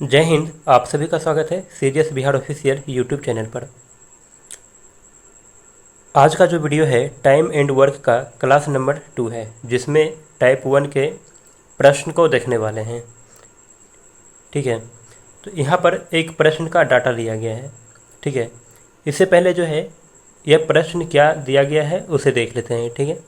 जय हिंद। आप सभी का स्वागत है CGS Bihar official YouTube channel पर। आज का जो वीडियो है टाइम एंड वर्क का क्लास नंबर 2 है, जिसमें टाइप 1 के प्रश्न को देखने वाले हैं। ठीक है, तो यहाँ पर एक प्रश्न का डाटा लिया गया है। ठीक है, इससे पहले जो है यह प्रश्न क्या दिया गया है उसे देख लेते हैं। ठीक है,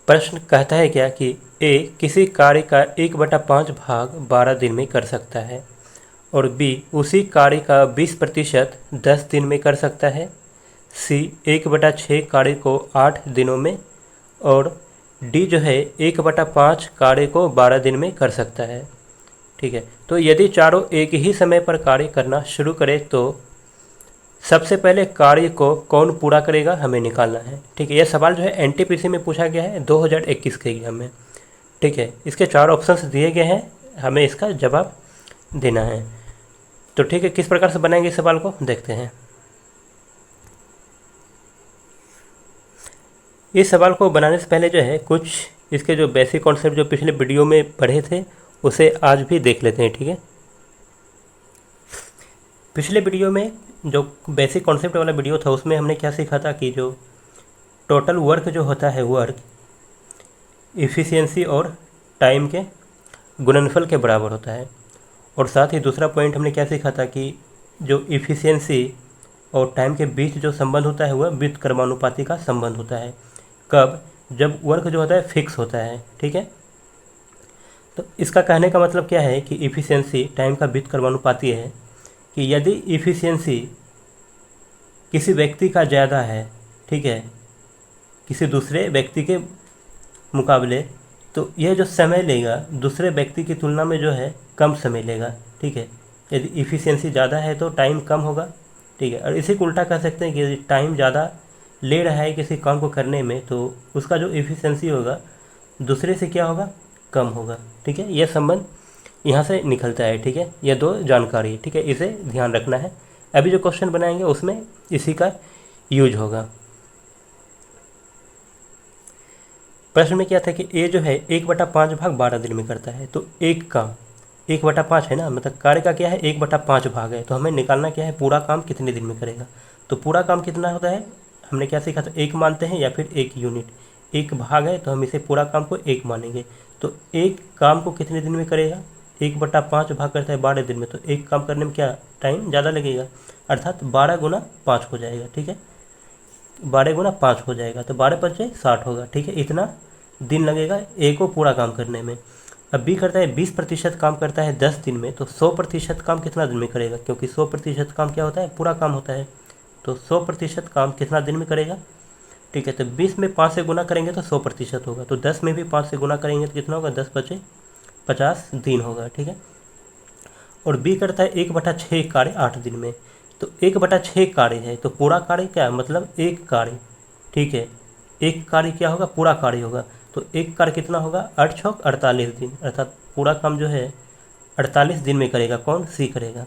प्रश्न कहता है क्या कि ए किसी कार्य का 1/5 भाग 12 दिन में कर सकता है और बी उसी कार्य का 20% 10 दिन में कर सकता है। सी 1/6 कार्य को 8 दिनों में और डी जो है 1/5 कार्य को 12 दिन में कर सकता है। ठीक है, तो यदि चारों एक ही समय पर कार्य करना शुरू करें तो सबसे पहले कार्य को कौन पूरा करेगा, हमें निकालना है। ठीक है, यह सवाल जो है एनटीपीसी में पूछा गया है 2021 के एग्जाम में। ठीक है, इसके 4 ऑप्शंस दिए गए हैं, हमें इसका जवाब देना है। तो ठीक है, किस प्रकार से बनाएंगे इस सवाल को देखते हैं। इस सवाल को बनाने से पहले जो है कुछ इसके जो बेसिक कॉन्सेप्ट जो पिछले वीडियो में पढ़े थे उसे आज भी देख लेते हैं। ठीक है, पिछले वीडियो में जो बेसिक कॉन्सेप्ट वाला वीडियो था उसमें हमने क्या सीखा था कि जो टोटल वर्क जो होता है वर्क इफ़िशियंसी और टाइम के गुणनफल के बराबर होता है। और साथ ही दूसरा पॉइंट हमने क्या सीखा था कि जो इफ़िशियंसी और टाइम के बीच जो संबंध होता है वह व्युत्क्रमानुपाती का संबंध होता है। कब? जब वर्क जो होता है फिक्स होता है। ठीक है, तो इसका कहने का मतलब क्या है कि इफ़िशियंसी टाइम का व्युत्क्रमानुपाती है कि यदि इफ़िशियंसी किसी व्यक्ति का ज़्यादा है, ठीक है, किसी दूसरे व्यक्ति के मुकाबले, तो यह जो समय लेगा दूसरे व्यक्ति की तुलना में जो है कम समय लेगा। ठीक है, यदि इफ़िशियंसी ज़्यादा है तो टाइम कम होगा। ठीक है, और इसी को उल्टा कह सकते हैं कि यदि टाइम ज़्यादा ले रहा है किसी काम को करने में तो उसका जो इफ़िशियंसी होगा दूसरे से क्या होगा, कम होगा। ठीक है, यह संबंध यहाँ से निकलता है। ठीक है, यह दो जानकारी। ठीक है, इसे ध्यान रखना है। अभी जो क्वेश्चन बनाएंगे उसमें इसी का यूज होगा। प्रश्न में क्या था कि ए जो है 1/5 भाग 12 दिन में करता है। तो एक काम 1/5 है ना, मतलब कार्य का क्या है 1/5 भाग है, तो हमें निकालना क्या है पूरा काम कितने दिन में करेगा। तो पूरा काम कितना होता है, हमने क्या सीखा था, एक मानते हैं या फिर एक यूनिट। एक भाग है तो हम इसे पूरा काम को एक मानेंगे। तो एक काम को कितने दिन में करेगा, 1/5 भाग करता है 12 दिन में, तो एक काम करने में क्या टाइम ज़्यादा लगेगा, अर्थात 12 गुना 5 हो जाएगा। ठीक है, 12 गुना 5 हो जाएगा तो 12×5 = 60 होगा। ठीक है, इतना दिन लगेगा ए को पूरा काम करने में। अब बी करता है 20% काम करता है 10 दिन में, तो 100% काम कितना दिन में करेगा, क्योंकि 100% काम क्या होता है, पूरा काम होता है। तो 100% काम कितना दिन में करेगा। ठीक है, तो 20 में 5 से गुना करेंगे तो 100% होगा, तो 10 में भी 5 से गुना करेंगे तो कितना होगा, 10×5 = 50 दिन होगा। ठीक है, और बी करता है 1/6 कार्य 8 दिन में। तो 1/6 कार्य है तो पूरा कार्य क्या है, मतलब एक कार्य। ठीक है, एक कार्य क्या होगा, पूरा कार्य होगा। तो एक कार्य कितना होगा, 8×6 = 48 दिन, अर्थात पूरा काम जो है 48 दिन में करेगा। कौन, सी करेगा।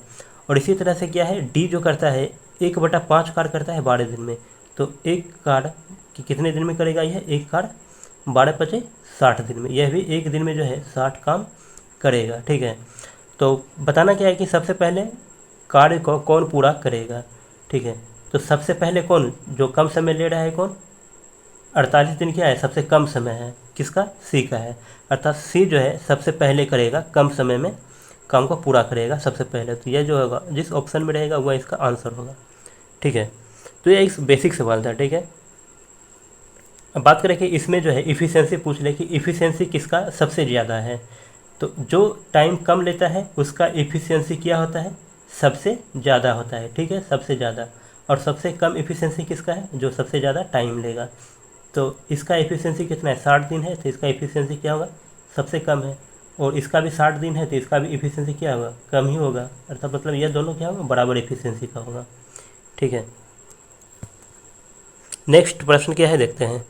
और इसी तरह से क्या है, डी जो करता है 1/5 कार्य करता है 12 दिन में। तो एक कार्य कितने दिन में करेगा, यह एक कार्य 12×5 = 60 दिन में, यह भी एक दिन में जो है 60 काम करेगा। ठीक है, तो बताना क्या है कि सबसे पहले कार्य को कौन पूरा करेगा। ठीक है, तो सबसे पहले कौन, जो कम समय ले रहा है कौन, 48 दिन क्या है, सबसे कम समय है किसका, सी का है। अर्थात सी जो है सबसे पहले करेगा, कम समय में काम को पूरा करेगा सबसे पहले। तो यह जो होगा जिस ऑप्शन में रहेगा वह इसका आंसर होगा। ठीक है, तो यह एक बेसिक सवाल था। ठीक है, अब बात करें कि इसमें जो है इफ़िशियंसी पूछ ले कि इफ़िशियंसी किसका सबसे ज़्यादा है। तो जो टाइम कम लेता है उसका इफ़िशियंसी क्या होता है, सबसे ज़्यादा होता है। ठीक है, सबसे ज़्यादा। और सबसे कम इफ़िशियंसी किसका है, जो सबसे ज़्यादा टाइम लेगा। तो इसका एफिशिएंसी कितना है, 60 दिन है, तो इसका एफिशिएंसी क्या होगा, सबसे कम है। और इसका भी 60 दिन है तो इसका भी एफिशिएंसी क्या होगा, कम ही होगा। अर्थात मतलब ये दोनों क्या होगा, बराबर एफिशिएंसी का होगा। ठीक है, नेक्स्ट प्रश्न क्या है देखते हैं।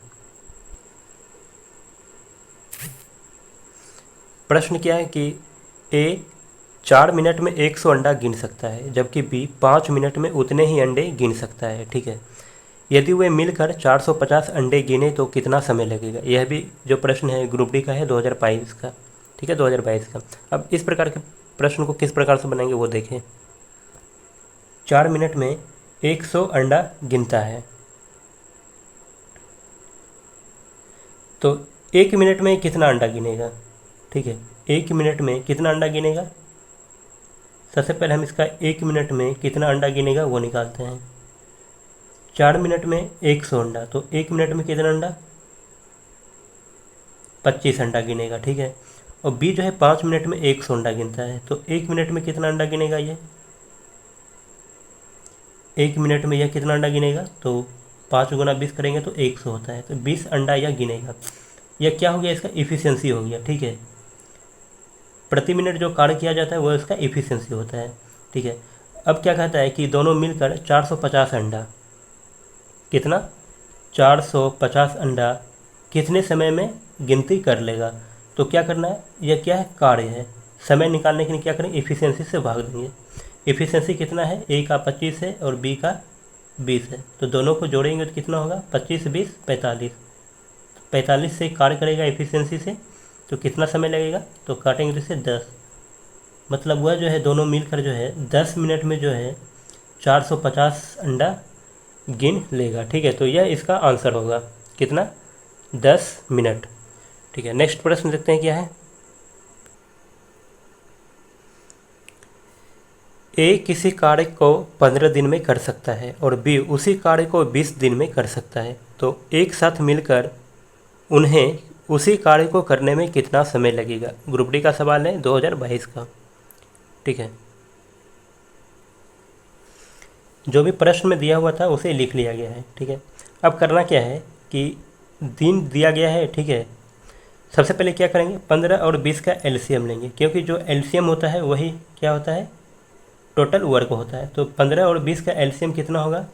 प्रश्न क्या है कि ए 4 मिनट में 100 अंडा गिन सकता है, जबकि बी 5 मिनट में उतने ही अंडे गिन सकता है। ठीक है, यदि वे मिलकर 450 अंडे गिने तो कितना समय लगेगा। यह भी जो प्रश्न है ग्रुप डी का है 2022 का। ठीक है, 2022 का। अब इस प्रकार के प्रश्न को किस प्रकार से बनाएंगे वो देखें। 4 मिनट में 100 अंडा गिनता है, तो 1 मिनट में कितना अंडा गिनेगा। ठीक है, 1 मिनट में कितना अंडा गिनेगा, सबसे पहले हम इसका 1 मिनट में कितना अंडा गिनेगा वो निकालते हैं। 4 मिनट में 100 अंडा, तो 1 मिनट में कितना अंडा, 25 अंडा गिनेगा। ठीक है, और बी जो है 5 मिनट में 100 अंडा गिनता है, तो 1 मिनट में कितना अंडा गिनेगा, ये 1 मिनट में यह कितना अंडा गिनेगा, तो 5 गुना 20 करेंगे तो 100 होता है, तो 20 अंडा यह गिनेगा। यह क्या हो गया, इसका इफ़िशियंसी हो गया। ठीक है, प्रति मिनट जो कार्य किया जाता है वो इसका इफ़िशियंसी होता है। ठीक है, अब क्या कहता है कि दोनों मिलकर 450 अंडा, कितना, 450 अंडा कितने समय में गिनती कर लेगा। तो क्या करना है, यह क्या है, कार्य है। समय निकालने के लिए क्या करेंगे, इफ़िशियंसी से भाग देंगे। इफ़िशियंसी कितना है, ए का 25 है और बी का 20 है, तो दोनों को जोड़ेंगे तो कितना होगा, 25 20 45। 45 से कार्य करेगा इफ़िशियंसी से, तो कितना समय लगेगा, तो काटेंगे तो इसे 10, मतलब वह जो है दोनों मिलकर जो है 10 मिनट में जो है 450 अंडा गिन लेगा। ठीक है, तो यह इसका आंसर होगा, कितना, 10 मिनट। ठीक है, नेक्स्ट प्रश्न देखते हैं क्या है। ए किसी कार्य को 15 दिन में कर सकता है और बी उसी कार्य को 20 दिन में कर सकता है, तो एक साथ मिलकर उन्हें उसी कार्य को करने में कितना समय लगेगा। ग्रुप डी का सवाल है 2022 का। ठीक है, जो भी प्रश्न में दिया हुआ था उसे लिख लिया गया है। ठीक है, अब करना क्या है कि दिन दिया गया है। ठीक है, सबसे पहले क्या करेंगे, 15 और 20 का एलसीएम लेंगे, क्योंकि जो एलसीएम होता है वही क्या होता है, टोटल वर्क होता है। तो 15 और 20 का एलसीएम कितना होगा,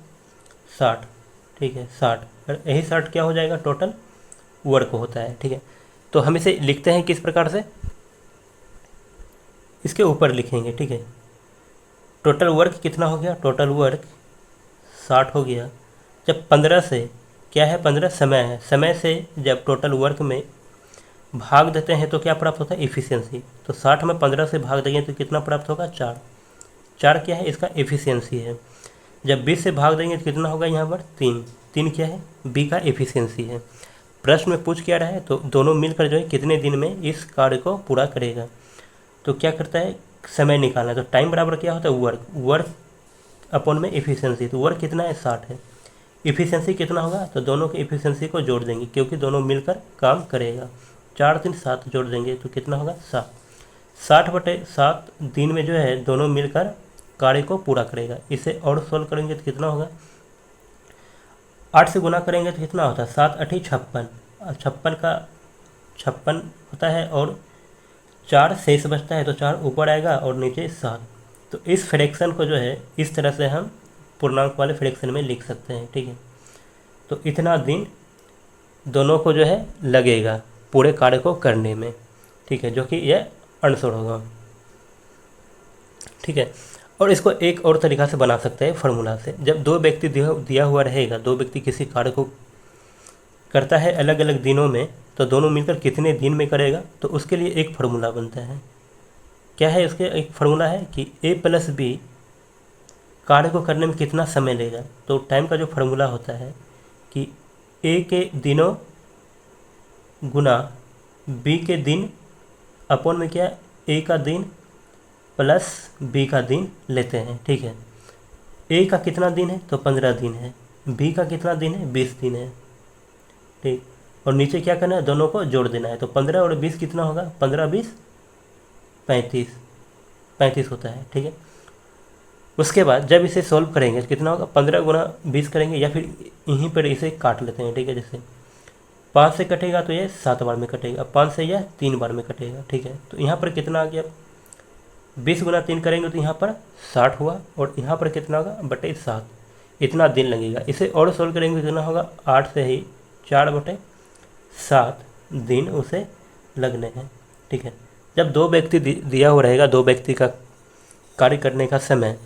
60। ठीक है, 60, और यही 60 क्या हो जाएगा, टोटल वर्क होता है। ठीक है, तो हम इसे लिखते हैं किस प्रकार से, इसके ऊपर लिखेंगे। ठीक है, टोटल वर्क कितना हो गया, टोटल वर्क 60 हो गया। जब 15 से क्या है, 15 समय है, समय से जब टोटल वर्क में भाग देते हैं तो क्या प्राप्त होता है, इफ़िशियंसी। तो 60 में 15 से भाग देंगे तो कितना प्राप्त होगा, 4। 4 क्या है, इसका इफ़िशियंसी है। जब 20 से भाग देंगे तो कितना होगा, यहाँ पर 3। 3 क्या है, बी का इफ़िशियंसी है। प्रश्न में पूछ क्या रहा है, तो दोनों मिलकर जो है कितने दिन में इस कार्य को पूरा करेगा। तो क्या करता है, समय निकालना है, तो टाइम बराबर क्या होता है, वर्क, वर्क अपॉन में इफ़िशियंसी। तो वर्क कितना है, 60 है, इफ़िशियंसी कितना होगा, तो दोनों के इफ़िशियंसी को जोड़ देंगे क्योंकि दोनों मिलकर काम करेगा। 4 3 7 जोड़ देंगे तो कितना होगा, 7। 60/7 दिन में जो है दोनों मिलकर कार्य को पूरा करेगा। इसे और सोल्व करेंगे तो कितना होगा, 8 से गुना करेंगे तो कितना होता है, 7 8 56। 56 का 56 होता है और 4 शेष बचता है, तो 4 ऊपर आएगा और नीचे 7। तो इस फ्रैक्शन को जो है इस तरह से हम पूर्णांक वाले फ्रैक्शन में लिख सकते हैं। ठीक है, तो इतना दिन दोनों को जो है लगेगा पूरे कार्य को करने में। ठीक है, जो कि यह आंसर होगा। ठीक है, और इसको एक और तरीका से बना सकते हैं फार्मूला से। जब दो व्यक्ति दिया हुआ रहेगा, दो व्यक्ति किसी कार्य को करता है अलग अलग दिनों में, तो दोनों मिलकर कितने दिन में करेगा, तो उसके लिए एक फार्मूला बनता है। क्या है, उसके एक फार्मूला है कि a + b कार्य को करने में कितना समय लेगा। तो टाइम का जो फार्मूला होता है कि a के दिनों गुना b के दिन अपॉन में क्या, a का दिन प्लस b का दिन लेते हैं। ठीक है, a का कितना दिन है, तो 15 दिन है, b का कितना दिन है, 20 दिन है। ठीक, और नीचे क्या करना है, दोनों को जोड़ देना है। तो 15 और 20 कितना होगा, 15 20 35 होता है। ठीक है, उसके बाद जब इसे सॉल्व करेंगे तो कितना होगा, 15 गुना 20 करेंगे, या फिर यहीं पर इसे काट लेते हैं। ठीक है, जैसे 5 से कटेगा तो ये 7 बार में कटेगा, 5 से यह 3 बार में कटेगा। ठीक है, तो यहाँ पर कितना आ गया, 20 गुना 3 करेंगे तो यहाँ पर 60 हुआ, और यहाँ पर कितना होगा, बटे 7, इतना दिन लगेगा। इसे और सॉल्व करेंगे तो कितना होगा, 8 से ही 4/7 दिन उसे लगने हैं। ठीक है, जब दो व्यक्ति दिया हुआ रहेगा, दो व्यक्ति का कार्य करने का समय,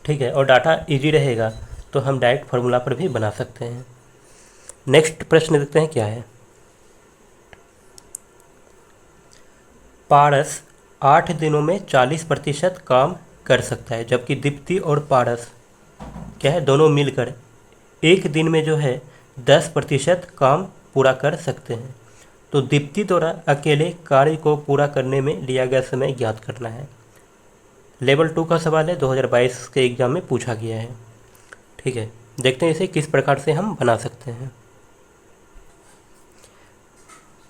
ठीक है, और डाटा इजी रहेगा, तो हम डायरेक्ट फार्मूला पर भी बना सकते हैं। नेक्स्ट प्रश्न देखते हैं क्या है। पारस 8 दिनों में 40% काम कर सकता है, जबकि दीप्ति और पारस क्या है, दोनों मिलकर एक दिन में जो है 10% काम पूरा कर सकते हैं। तो दीप्ति द्वारा अकेले कार्य को पूरा करने में लिया गया समय ज्ञात करना है। लेवल 2 का सवाल है, 2022 के एग्जाम में पूछा गया है। ठीक है, देखते हैं इसे किस प्रकार से हम बना सकते हैं।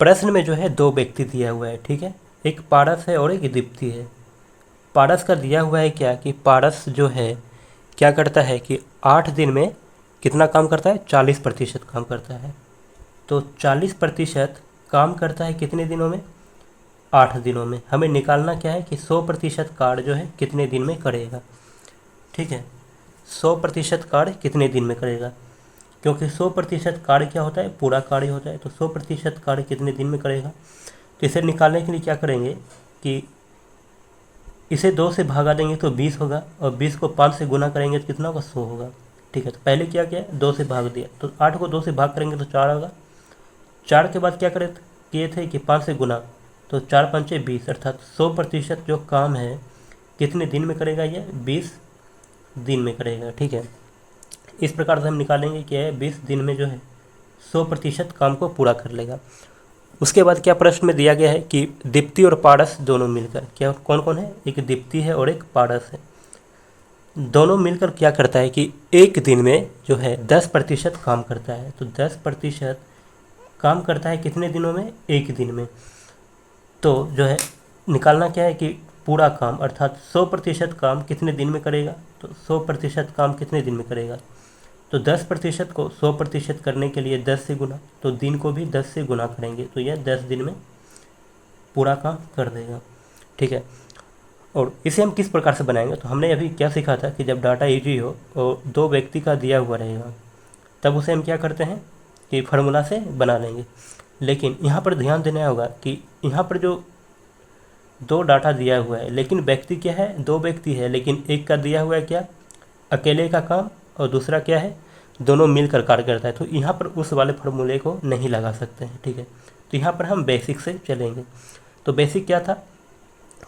प्रश्न में जो है 2 व्यक्ति दिया हुआ है। ठीक है, एक पारस है और एक दीप्ति है। पारस का दिया हुआ है क्या कि पारस जो है क्या करता है कि 8 दिन में कितना काम करता है, 40% काम करता है। तो 40% काम करता है कितने दिनों में, 8 दिनों में। हमें निकालना क्या है कि 100% कार्य जो है कितने दिन में करेगा। ठीक है, 100% कार्य कितने दिन में करेगा, क्योंकि 100% कार्य क्या होता है, पूरा कार्य होता है। तो 100% कार्य कितने दिन में करेगा। तो इसे निकालने के लिए क्या करेंगे कि इसे 2 से भागा देंगे तो 20 होगा, और 20 को 5 से गुना करेंगे तो कितना होगा, 100 होगा। ठीक है, तो पहले क्या किया, 2 से भाग दिया, तो 8 को 2 से भाग करेंगे तो 4 होगा। 4 के बाद क्या किए थे कि 5 से गुना, तो 4 पंचे 20, अर्थात 100% जो काम है कितने दिन में करेगा, ये 20 दिन में करेगा। ठीक है, इस प्रकार से हम निकालेंगे क्या है, 20 दिन में जो है 100% काम को पूरा कर लेगा। उसके बाद क्या प्रश्न में दिया गया है कि दीप्ति और पारस दोनों मिलकर, क्या कौन कौन है, एक दीप्ति है और एक पारस है, दोनों मिलकर क्या करता है कि एक दिन में जो है 10% काम करता है। तो 10% काम करता है कितने दिनों में, एक दिन में। तो जो है निकालना क्या है कि पूरा काम, अर्थात 100% काम कितने दिन में करेगा। तो 100% काम कितने दिन में करेगा, तो 10% को 100% करने के लिए 10 से गुना, तो दिन को भी 10 से गुना करेंगे तो यह 10 दिन में पूरा काम कर देगा। ठीक है, और इसे हम किस प्रकार से बनाएंगे, तो हमने अभी क्या सीखा था कि जब डाटा ईजी हो और 2 व्यक्ति का दिया हुआ रहेगा तब उसे हम क्या करते हैं कि फार्मूला से बना लेंगे। लेकिन यहाँ पर ध्यान देना होगा कि यहाँ पर जो 2 डाटा दिया हुआ है, लेकिन व्यक्ति क्या है, 2 व्यक्ति है, लेकिन एक का दिया हुआ है क्या, अकेले का काम, और दूसरा क्या है, दोनों मिलकर कार्य करता है। तो यहाँ पर उस वाले फार्मूले को नहीं लगा सकते हैं। ठीक है, तो यहाँ पर हम बेसिक से चलेंगे। तो बेसिक क्या था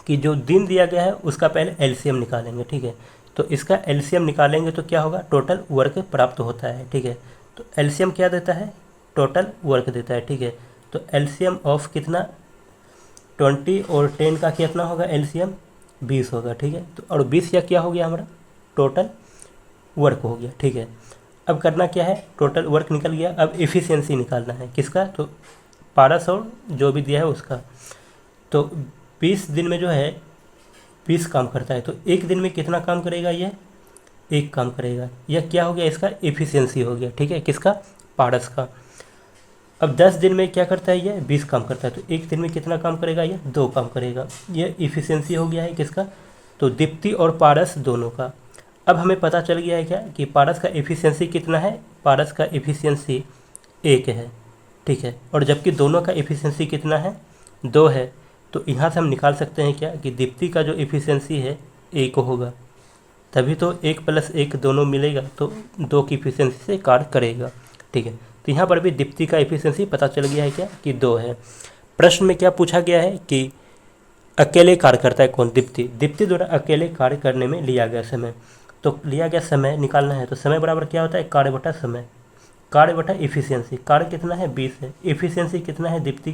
कि जो दिन दिया गया है उसका पहले एलसीएम निकालेंगे। ठीक है, तो इसका एलसीएम निकालेंगे तो क्या होगा, टोटल वर्क प्राप्त होता है। ठीक है, तो एलसीएम क्या देता है, टोटल वर्क देता है। ठीक है, तो एलसीएम ऑफ कितना, 20 और 10 का कितना होगा, एलसीएम 20 होगा। ठीक है, तो और 20 या क्या हो गया हमारा, टोटल वर्क हो गया। ठीक है, अब करना क्या है, टोटल वर्क निकल गया, अब एफिशिएंसी निकालना है किसका, तो पारस और जो भी दिया है उसका। तो 20 दिन में जो है 20 काम करता है, तो एक दिन में कितना काम करेगा, ये एक काम करेगा। यह क्या हो गया, इसका एफिशिएंसी हो गया। ठीक है, किसका, पारस का। अब 10 दिन में क्या करता है, ये 20 काम करता है, तो एक दिन में कितना काम करेगा, ये 2 काम करेगा। ये एफिशिएंसी हो गया है किसका, तो दीप्ति और पारस दोनों का। अब हमें पता चल गया है क्या कि पारस का एफिशिएंसी कितना है, पारस का एफिशिएंसी 1 है। ठीक है, और जबकि दोनों का एफिशिएंसी कितना है, 2 है। तो यहाँ से हम निकाल सकते हैं क्या कि दीप्ति का जो एफिशिएंसी है 1 होगा, तभी तो 1 + 1 दोनों मिलेगा तो 2 की एफिशिएंसी से कार्य करेगा। ठीक है, तो यहाँ पर भी दीप्ति का एफिशिएंसी पता चल गया है क्या कि 2 है। प्रश्न में क्या पूछा गया है कि अकेले कार्य करता है कौन, दीप्ति। दीप्ति द्वारा अकेले कार्य करने में लिया गया समय, तो लिया गया समय निकालना है। तो समय बराबर क्या होता है, कार्य बटा समय, कार्य बटा एफिशिएंसी। कार्य कितना है, 20 है, एफिशिएंसी कितना है दीप्ति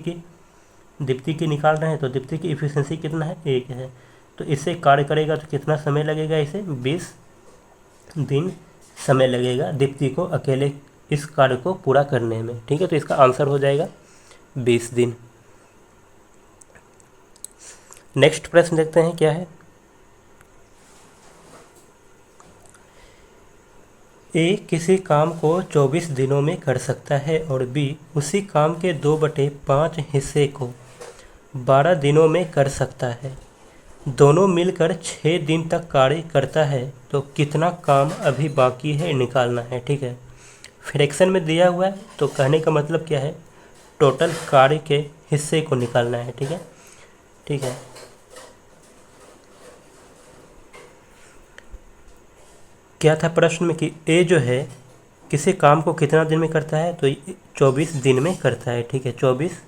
की निकाल रहे हैं, तो दीप्ति की एफिशिएंसी कितना है, 1 है। तो इससे कार्य करेगा तो कितना समय लगेगा, इसे 20 दिन समय लगेगा दीप्ति को अकेले इस कार्य को पूरा करने में। ठीक है, तो इसका आंसर हो जाएगा 20 दिन। नेक्स्ट प्रश्न देखते हैं क्या है। ए किसी काम को 24 दिनों में कर सकता है और बी उसी काम के 2/5 हिस्से को 12 दिनों में कर सकता है। दोनों मिलकर 6 दिन तक कार्य करता है, तो कितना काम अभी बाकी है निकालना है। ठीक है, फ्रैक्शन में दिया हुआ है, तो कहने का मतलब क्या है, टोटल कार्य के हिस्से को निकालना है। ठीक है, ठीक है, क्या था प्रश्न में कि ए जो है किसी काम को कितना दिन में करता है, तो 24 दिन में करता है। ठीक है, 24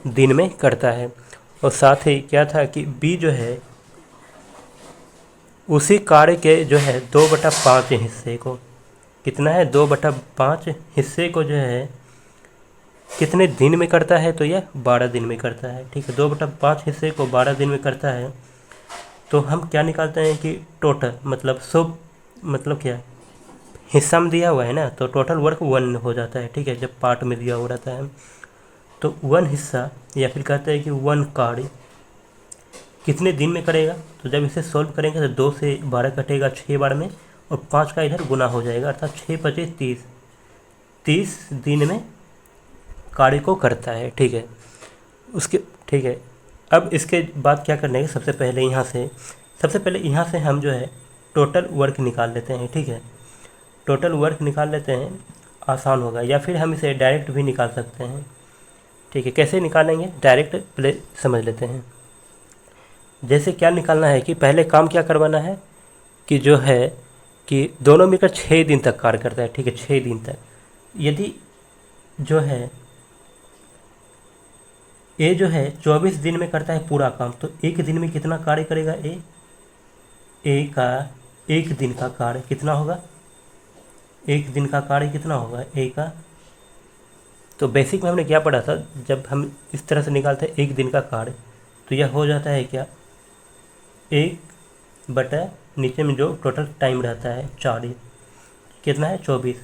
दिन में करता है। और साथ ही क्या था कि बी जो है उसी कार्य के जो है 2/5 हिस्से को, कितना है 2/5 हिस्से को जो है कितने दिन में करता है, तो यह 12 दिन में करता है। ठीक है, 2/5 हिस्से को 12 दिन में करता है। तो हम क्या निकालते हैं कि टोटल मतलब सब मतलब क्या हिस्सा में दिया हुआ है ना, तो टोटल वर्क 1 हो जाता है। ठीक है, जब पार्ट में दिया हुआ रहता है तो 1 हिस्सा या फिर कहते हैं कि 1 कार्य कितने दिन में करेगा। तो जब इसे सॉल्व करेंगे तो 2 से 12 कटेगा 6 बार में, और 5 का इधर गुना हो जाएगा, अर्थात 6 × 5 = 30 दिन में कार्य को करता है। ठीक है, उसके ठीक है, अब इसके बाद क्या करने के सबसे पहले यहाँ से हम जो है टोटल वर्क निकाल लेते हैं। ठीक है, टोटल वर्क निकाल लेते हैं, आसान होगा, या फिर हम इसे डायरेक्ट भी निकाल सकते हैं। ठीक है, कैसे निकालेंगे डायरेक्ट पहले समझ लेते हैं। जैसे क्या निकालना है कि पहले काम क्या करवाना है कि जो है कि दोनों मिलकर 6 दिन तक कार्य करता है। ठीक है, 6 दिन तक। यदि जो है ए जो है 24 दिन में करता है पूरा काम, तो एक दिन में कितना कार्य करेगा ए का एक दिन का कार्य कितना होगा, एक दिन का कार्य कितना होगा ए का। तो बेसिक में हमने क्या पढ़ा था, जब हम इस तरह से निकालते हैं एक दिन का कार्य, तो यह हो जाता है क्या 1/, नीचे में जो टोटल टाइम रहता है 4, कितना है 24,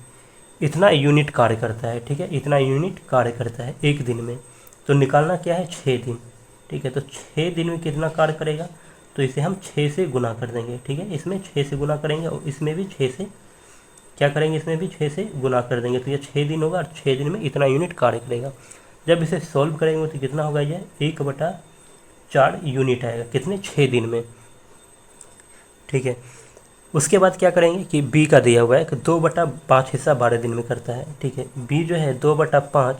इतना यूनिट कार्य करता है। ठीक है, इतना यूनिट कार्य करता है एक दिन में। तो निकालना क्या है 6 दिन। ठीक है, तो 6 दिन में कितना कार्य करेगा, तो इसे हम 6 से गुना कर देंगे। ठीक है, इसमें 6 से गुना करेंगे और इसमें भी 6 से क्या करेंगे, इसमें भी 6 से गुना कर देंगे। तो यह 6 दिन होगा और 6 दिन में इतना यूनिट कार्य करेगा। जब इसे सॉल्व करेंगे तो कितना होगा, यह 1/4 यूनिट आएगा, कितने 6 दिन में। ठीक है, उसके बाद क्या करेंगे कि बी का दिया हुआ है कि 2/5 हिस्सा 12 दिन में करता है। ठीक है, बी जो है 2/5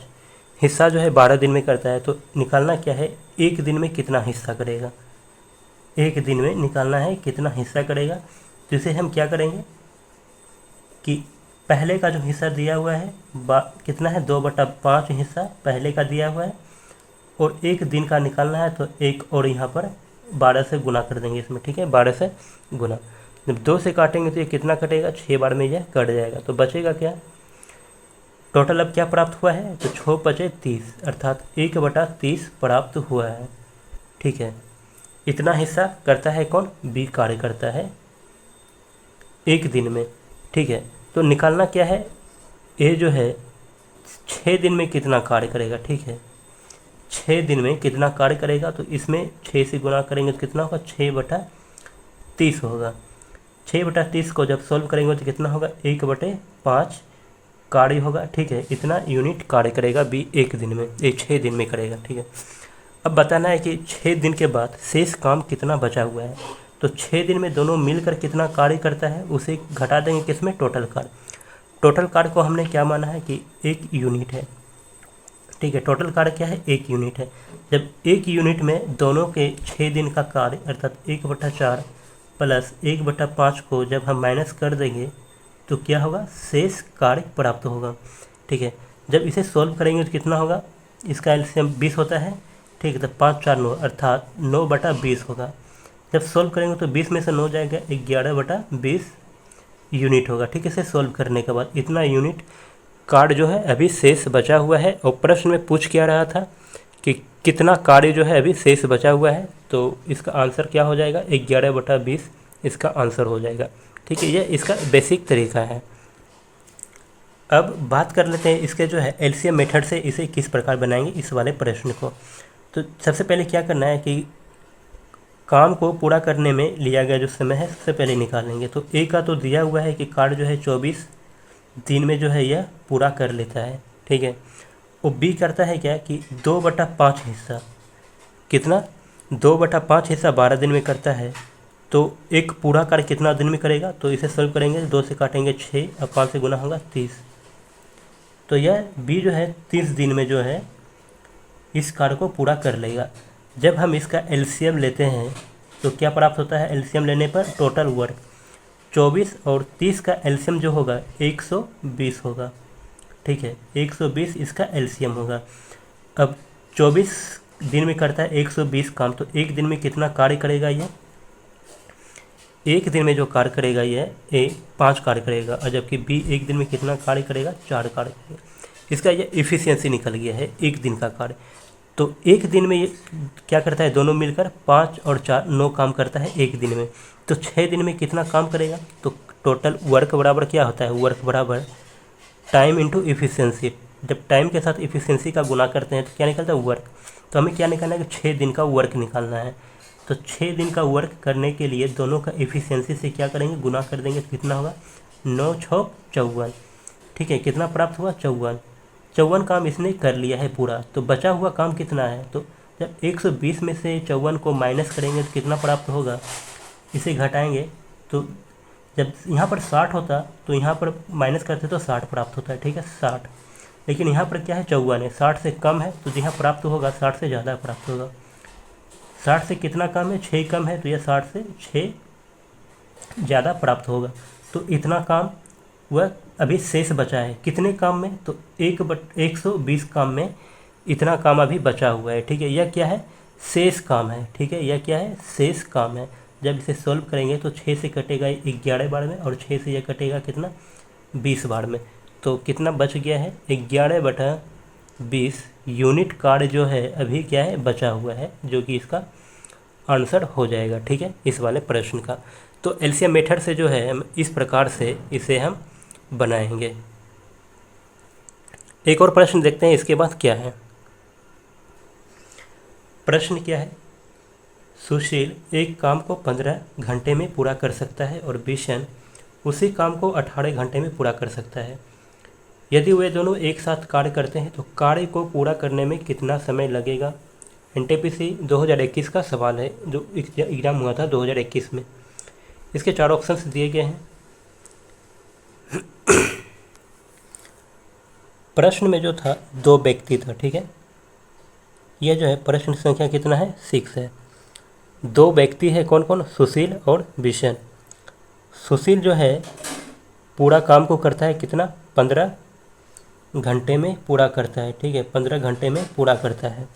हिस्सा जो है 12 दिन में करता है। तो निकालना क्या है, एक दिन में कितना हिस्सा करेगा, एक दिन में निकालना है कितना हिस्सा करेगा। तो इसे हम क्या करेंगे कि पहले का जो हिस्सा दिया हुआ है कितना है 2/5 हिस्सा पहले का दिया हुआ है, और एक दिन का निकालना है, तो एक और यहाँ पर 12 से गुना कर देंगे इसमें। ठीक है, 12 से गुना, जब 2 से काटेंगे तो ये कितना कटेगा, 6 बार में यह कट जाएगा। तो बचेगा क्या, टोटल अब क्या प्राप्त हुआ है, तो 6 × 30 अर्थात 1/30 प्राप्त हुआ है। ठीक है, इतना हिस्सा करता है कौन, बी कार्य करता है एक दिन में। ठीक है, तो निकालना क्या है, ए जो है 6 दिन में कितना कार्य करेगा। ठीक है, 6 दिन में कितना कार्य करेगा, तो इसमें 6 से गुना करेंगे तो कितना होगा, 6/30 होगा। 6/30 को जब सॉल्व करेंगे तो कितना होगा, 1/5 कार्य होगा। ठीक है, इतना यूनिट कार्य करेगा बी एक दिन में, 6 दिन में करेगा। ठीक है, अब बताना है कि 6 दिन के बाद शेष काम कितना बचा हुआ है। तो 6 दिन में दोनों मिलकर कितना कार्य करता है, उसे घटा देंगे किसमें, टोटल कार्य। टोटल कार्य को हमने क्या माना है कि 1 यूनिट है। ठीक है, टोटल कार्य क्या है, 1 यूनिट है। जब 1 यूनिट में दोनों के 6 दिन का कार्य अर्थात 1/4 प्लस 1/5 को जब हम माइनस कर देंगे तो क्या होगा, शेष कार्य प्राप्त होगा। ठीक है, जब इसे सॉल्व करेंगे तो कितना होगा, इसका एलसीएम 20 होता है। ठीक है, तो 5 × 4 = 9 अर्थात 9/20 होगा। जब सॉल्व करेंगे तो 20 में से 9 जाएगा, 11/20 यूनिट होगा। ठीक है, इसे सॉल्व करने के बाद इतना यूनिट कार्य जो है अभी शेष बचा हुआ है। और प्रश्न में पूछ क्या रहा था कि कितना कार्य जो है अभी शेष बचा हुआ है, तो इसका आंसर क्या हो जाएगा, 11/20 इसका आंसर हो जाएगा। ठीक है, यह इसका बेसिक तरीका है। अब बात कर लेते हैं इसके जो है एलसीएम मेथड से इसे किस प्रकार बनाएंगे इस वाले प्रश्न को। तो सबसे पहले क्या करना है कि काम को पूरा करने में लिया गया जो समय है सबसे पहले निकालेंगे। तो ए का तो दिया हुआ है कि कार्य जो है 24 दिन में जो है यह पूरा कर लेता है। ठीक है, और बी करता है क्या कि 2/5 हिस्सा, कितना 2/5 हिस्सा 12 दिन में करता है। तो एक पूरा कार्य कितना दिन में करेगा, तो इसे सॉल्व करेंगे 2 से काटेंगे 6 और 5 से गुना होगा 30। तो यह बी जो है 30 दिन में जो है इस कार्य को पूरा कर लेगा। जब हम इसका एलसीएम लेते हैं तो क्या प्राप्त होता है, एलसीएम लेने पर टोटल वर्क 24 और 30 का एलसीएम जो होगा 120 होगा। ठीक है, 120 इसका एलसीएम होगा। अब 24 दिन में करता है 120 काम, तो एक दिन में कितना कार्य करेगा ये? एक दिन में जो कार्य करेगा ये ए 5 कार्य करेगा, और जबकि बी एक दिन में कितना कार्य करेगा? 4 कार्य करेगा। इसका ये इफ़िशियंसी निकल गया है एक दिन का कार्य। तो एक दिन में ये क्या करता है? दोनों मिलकर 5 और 4 9 काम करता है एक दिन में। तो 6 दिन में कितना काम करेगा? तो टोटल वर्क बराबर क्या होता है? वर्क बराबर टाइम इंटू इफ़िशियंसी। जब टाइम के साथ इफ़िशियंसी का गुना करते हैं तो क्या निकलता है? वर्क। तो हमें क्या निकालना है? कि 6 दिन का वर्क निकालना है। तो 6 दिन का वर्क करने के लिए दोनों का इफ़िशियंसी से क्या करेंगे? गुना कर देंगे। तो कितना होगा? 9 6 54। ठीक है, कितना प्राप्त हुआ? 54। 54 काम इसने कर लिया है पूरा। तो बचा हुआ काम कितना है? तो जब 120 में से 54 को माइनस करेंगे तो कितना प्राप्त होगा? इसे घटाएंगे तो जब यहाँ पर 60 होता तो यहाँ पर माइनस करते तो 60 प्राप्त होता है। ठीक है, 60। लेकिन यहाँ पर क्या है? 54 है, 60 से कम है, तो यहाँ प्राप्त होगा 60 से ज़्यादा प्राप्त होगा। 60 से कितना कम है? 6 कम है, तो यह 60 से 6 ज़्यादा प्राप्त होगा। तो इतना काम वह अभी शेष बचा है। कितने काम में? तो 120 काम में इतना काम अभी बचा हुआ है। ठीक है, यह क्या है? शेष काम है। ठीक है, यह क्या है? शेष काम है। जब इसे सॉल्व करेंगे तो 6 से कटेगा 11 बार में, और 6 से यह कटेगा कितना? 20 बार में। तो कितना बच गया है? 11/20 यूनिट कार्य जो है अभी क्या है? बचा हुआ है, जो कि इसका आंसर हो जाएगा। ठीक है, इस वाले प्रश्न का। तो एलसीएम मेथड से जो है हम इस प्रकार से इसे हम बनाएंगे। एक और प्रश्न देखते हैं इसके बाद क्या है। प्रश्न क्या है? सुशील एक काम को 15 घंटे में पूरा कर सकता है और बिशन उसी काम को 18 घंटे में पूरा कर सकता है। यदि वे दोनों एक साथ कार्य करते हैं तो कार्य को पूरा करने में कितना समय लगेगा? एनटीपीसी 2021 का सवाल है, जो एग्जाम हुआ था 2021 में। इसके 4 ऑप्शंस दिए गए हैं। प्रश्न में जो था 2 व्यक्ति था। ठीक है, यह जो है प्रश्न संख्या कितना है? 6 है। 2 व्यक्ति है, कौन कौन? सुशील और बिशन। सुशील जो है पूरा काम को करता है कितना? 15 घंटे में पूरा करता है। ठीक है, 15 घंटे में पूरा करता है।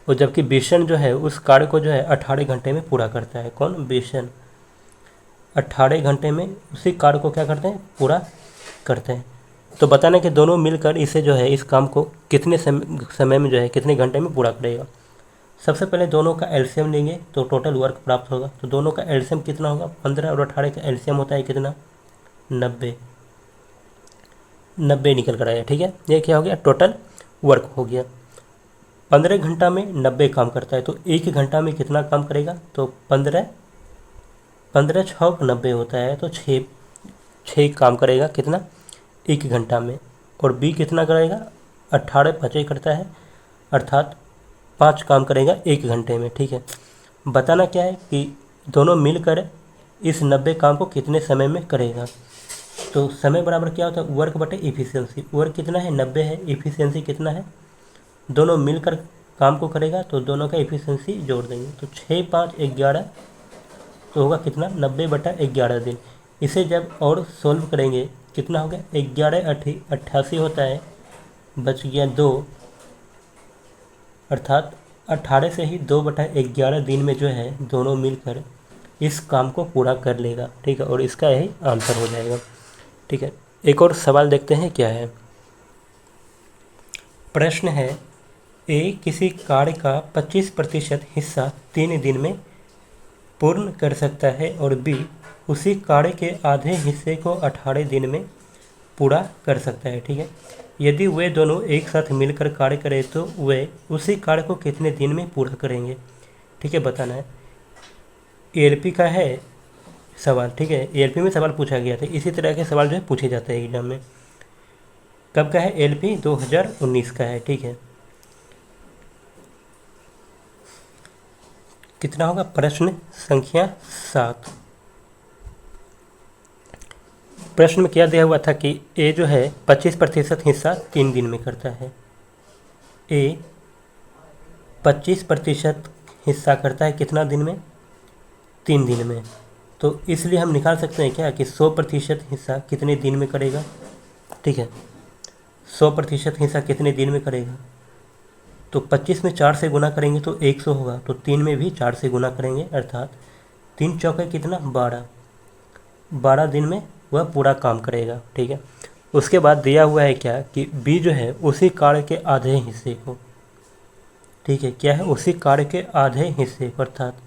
और जबकि बिशन जो है उस कार्य को जो है 18 घंटे में पूरा करता है। कौन? बिशन 18 घंटे में उसी कार्य को क्या करते हैं? पूरा करते हैं। तो बताना कि दोनों मिलकर इसे जो है इस काम को कितने समय में जो है कितने घंटे में पूरा करेगा। सबसे पहले दोनों का एलसीएम लेंगे तो टोटल वर्क प्राप्त होगा। तो दोनों का एलसीएम कितना होगा? 15 और 18 का एलसीएम होता है कितना? 90। 90 निकल कर आया। ठीक है, ये क्या हो गया? टोटल वर्क हो गया। 15 घंटा में 90 काम करता है, तो 1 घंटा में कितना काम करेगा? तो 15 6 90 होता है, तो 6 काम करेगा कितना? 1 घंटा में। और बी कितना करेगा? 18 5 करता है, अर्थात 5 काम करेगा 1 घंटे में। ठीक है, बताना क्या है कि दोनों मिलकर इस 90 काम को कितने समय में करेगा। तो समय बराबर क्या होता है? वर्क बटे इफ़िशियंसी। वर्क कितना है? 90 है। इफ़िशियंसी कितना है? दोनों मिलकर काम को करेगा, तो दोनों का इफ़िशियंसी जोड़ देंगे। तो 6 5 11, तो होगा कितना? 90/11 दिन। इसे जब और सोल्व करेंगे कितना हो गया? 11 88 होता है, बच गया 2, अर्थात 18 से ही 2/11 दिन में जो है दोनों मिलकर इस काम को पूरा कर लेगा। ठीक है, और इसका यही आंसर हो जाएगा। ठीक है, एक और सवाल देखते हैं क्या है। प्रश्न है, ए किसी कार्य का 25% हिस्सा 3 दिन में पूर्ण कर सकता है और बी उसी कार्य के आधे हिस्से को 18 दिन में पूरा कर सकता है। ठीक है, यदि वे दोनों एक साथ मिलकर कार्य करें तो वे उसी कार्य को कितने दिन में पूरा करेंगे। ठीक है, बताना है। एएलपी का है सवाल। ठीक है, एएलपी में सवाल पूछा गया था, इसी तरह के सवाल जो है पूछे जाते हैं एग्जाम में। कब का है? एएलपी 2019 का है। ठीक है, कितना होगा? प्रश्न संख्या 7। प्रश्न में क्या दिया हुआ था कि ए जो है 25% हिस्सा 3 दिन में करता है। ए 25% हिस्सा करता है कितना दिन में? 3 दिन में। तो इसलिए हम निकाल सकते हैं क्या कि 100% हिस्सा कितने दिन में करेगा। ठीक है, 100% हिस्सा कितने दिन में करेगा? तो 25 में 4 से गुना करेंगे तो 100 होगा, तो 3 में भी 4 से गुना करेंगे, अर्थात 3 चौके कितना 12, 12 दिन में वह पूरा काम करेगा। ठीक है, उसके बाद दिया हुआ है क्या कि बी जो है उसी कार्य के आधे हिस्से को, ठीक है, क्या है उसी कार्य के आधे हिस्से को, अर्थात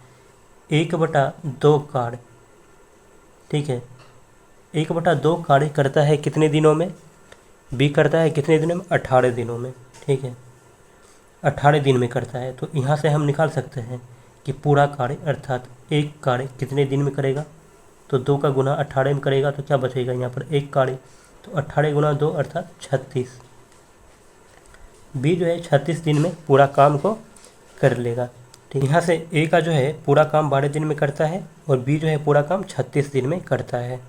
1/2 कार्य, ठीक है, 1/2 कार्य करता है कितने दिनों में, बी करता है कितने दिनों में, 18 दिनों में। ठीक है, 18 दिन में करता है, तो यहाँ से हम निकाल सकते हैं कि पूरा कार्य अर्थात एक कार्य कितने दिन में करेगा, तो 2 का गुना 18 में करेगा, तो क्या बचेगा यहाँ पर एक कार्य, तो 18 गुना 2 अर्थात 36। बी जो है 36 दिन में पूरा काम को कर लेगा। ठीक, यहाँ से ए का जो है पूरा काम 12 दिन में करता है और बी जो है पूरा काम 36 दिन में करता है।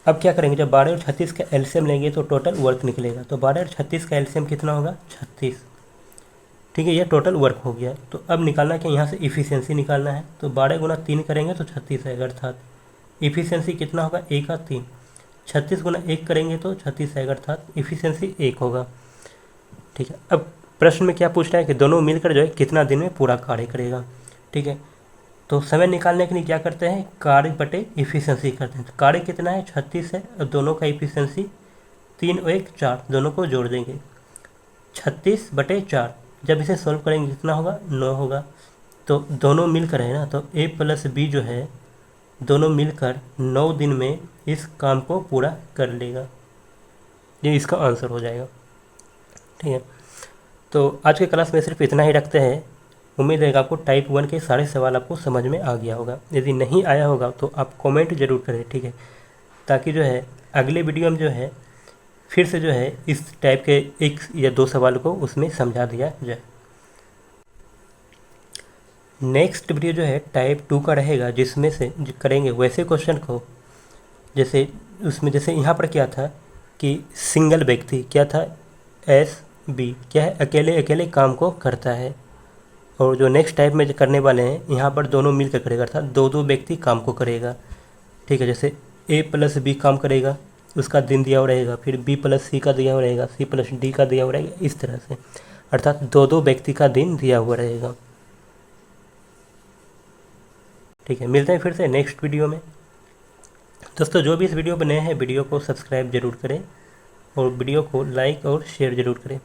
अब क्या करेंगे, जब 12 और 36 का एलसीएम लेंगे तो टोटल वर्क निकलेगा, तो 12 और 36 का एलसीएम कितना होगा 36। ठीक है, ये टोटल वर्क हो गया। तो अब निकालना क्या, यहाँ से इफ़िशियंसी निकालना है, तो 12 गुना 3 करेंगे तो 36 आएगा, अर्थात इफ़िशियंसी कितना होगा 1 का 3। 36 गुना 1 करेंगे तो 36 आएगा, अर्थात इफ़िशियंसी 1 होगा। ठीक है, अब प्रश्न में क्या पूछ रहा है कि दोनों मिलकर जो है कितना दिन में पूरा कार्य करेगा। ठीक है, तो समय निकालने के लिए क्या करते हैं, कार्य बटे इफ़िशियंसी करते हैं। तो कार्य कितना है 36 है और दोनों का इफ़िशियंसी 3 और 1 4, दोनों को जोड़ देंगे 36/4। जब इसे सॉल्व करेंगे कितना होगा 9 होगा। तो दोनों मिलकर है ना, तो ए प्लस बी जो है दोनों मिलकर 9 दिन में इस काम को पूरा कर लेगा, ये इसका आंसर हो जाएगा। ठीक है, तो आज के क्लास में सिर्फ इतना ही रखते हैं। उम्मीद है कि आपको टाइप 1 के सारे सवाल आपको समझ में आ गया होगा। यदि नहीं आया होगा तो आप कमेंट जरूर करें, ठीक है, ताकि जो है अगले वीडियो में जो है फिर से जो है इस टाइप के 1 या 2 सवाल को उसमें समझा दिया जाए। नेक्स्ट वीडियो जो है टाइप 2 का रहेगा, जिसमें से करेंगे वैसे क्वेश्चन को जैसे उसमें जैसे यहाँ पर क्या था कि सिंगल व्यक्ति क्या था एस बी क्या है अकेले अकेले काम को करता है, और जो नेक्स्ट टाइप में जो करने वाले हैं यहाँ पर दोनों मिलकर करेगा, अर्थात 2 व्यक्ति काम को करेगा। ठीक है, जैसे ए प्लस बी काम करेगा, उसका दिन दिया हुआ रहेगा, फिर बी प्लस सी का दिया हुआ रहेगा, सी प्लस डी का दिया हुआ रहेगा, इस तरह से, अर्थात 2 व्यक्ति का दिन दिया हुआ रहेगा। ठीक है, मिलते हैं फिर से नेक्स्ट वीडियो में। दोस्तों जो भी इस वीडियो पर नए हैं वीडियो को सब्सक्राइब जरूर करें और वीडियो को लाइक और शेयर जरूर करें।